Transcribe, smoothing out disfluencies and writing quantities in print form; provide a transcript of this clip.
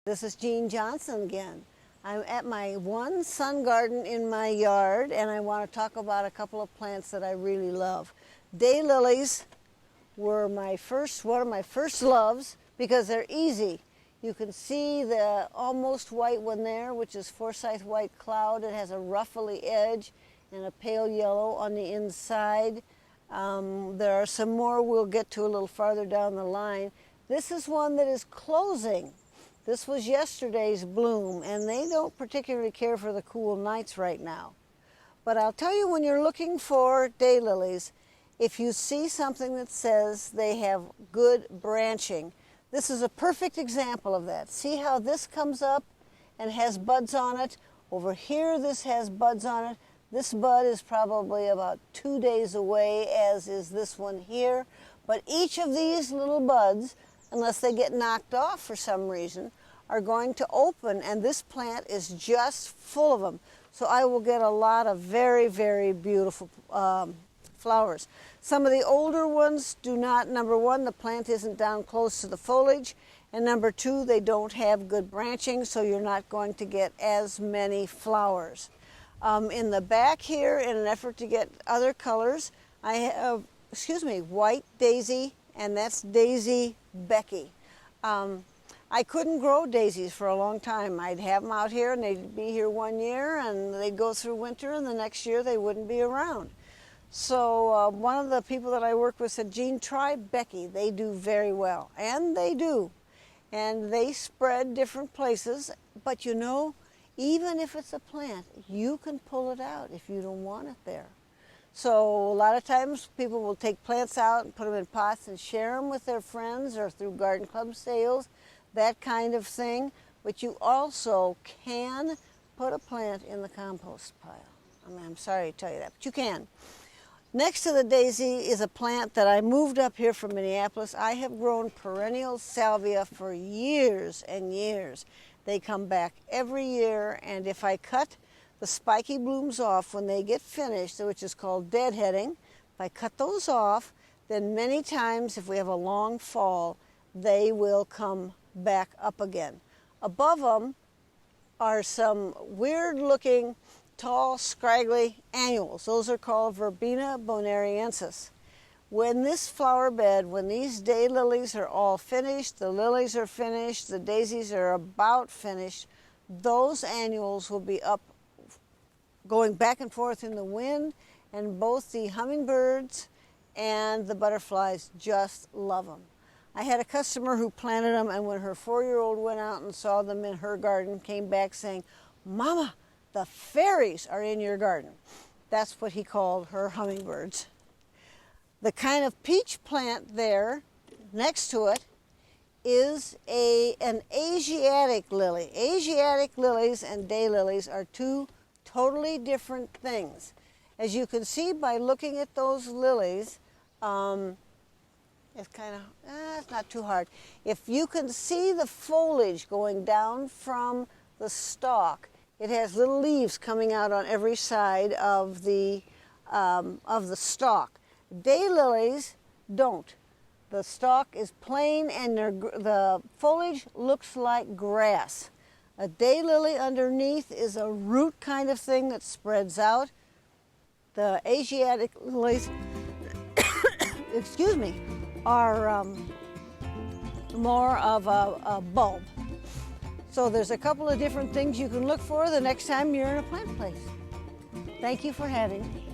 This is Jean Johnson again. I'm at my one sun garden in my yard, and I want to talk about a couple of plants that I really love. Daylilies were one of my first loves because they're easy. You can see the almost white one there, which is Forsyth White Cloud. It has a ruffly edge and a pale yellow on the inside. There are some more we'll get to a little farther down the line. This is one that is closing. This was yesterday's bloom, and they don't particularly care for the cool nights right now. But I'll tell you, when you're looking for daylilies, if you see something that says they have good branching, this is a perfect example of that. See how this comes up and has buds on it? Over here, this has buds on it. This bud is probably about 2 days away, as is this one here. But each of these little buds, unless they get knocked off for some reason, are going to open, and this plant is just full of them. So I will get a lot of very, very beautiful flowers. Some of the older ones do not. Number one, the plant isn't down close to the foliage, and number two, they don't have good branching, so you're not going to get as many flowers. In the back here, in an effort to get other colors, I have, white daisy, and that's Daisy Becky. I couldn't grow daisies for a long time. I'd have them out here, and they'd be here 1 year, and they'd go through winter, and the next year they wouldn't be around. So one of the people that I work with said, Jean, try Becky. They do very well, and they do. And they spread different places, but you know, even if it's a plant, you can pull it out if you don't want it there. So a lot of times people will take plants out and put them in pots and share them with their friends or through garden club sales, that kind of thing. But you also can put a plant in the compost pile. I mean, I'm sorry to tell you that, but you can. Next to the daisy is a plant that I moved up here from Minneapolis. I have grown perennial salvia for years and years. They come back every year, and if I cut the spiky blooms off when they get finished, which is called deadheading, if I cut those off, then many times if we have a long fall, they will come back up again. Above them are some weird-looking, tall, scraggly annuals. Those are called Verbena bonariensis. When this flower bed, when these daylilies are all finished, the lilies are finished, the daisies are about finished, those annuals will be up going back and forth in the wind, and both the hummingbirds and the butterflies just love them. I had a customer who planted them, and when her 4-year-old went out and saw them in her garden, came back saying, Mama, the fairies are in your garden. That's what he called her hummingbirds. The kind of peach plant there next to it is an Asiatic lily. Asiatic lilies and daylilies are two totally different things. As you can see by looking at those lilies, it's kind of, it's not too hard. If you can see the foliage going down from the stalk, it has little leaves coming out on every side of the stalk. Daylilies don't. The stalk is plain, and the foliage looks like grass. A daylily underneath is a root kind of thing that spreads out. The Asiatic lilies, are more of a bulb. So there's a couple of different things you can look for the next time you're in a plant place. Thank you for having me.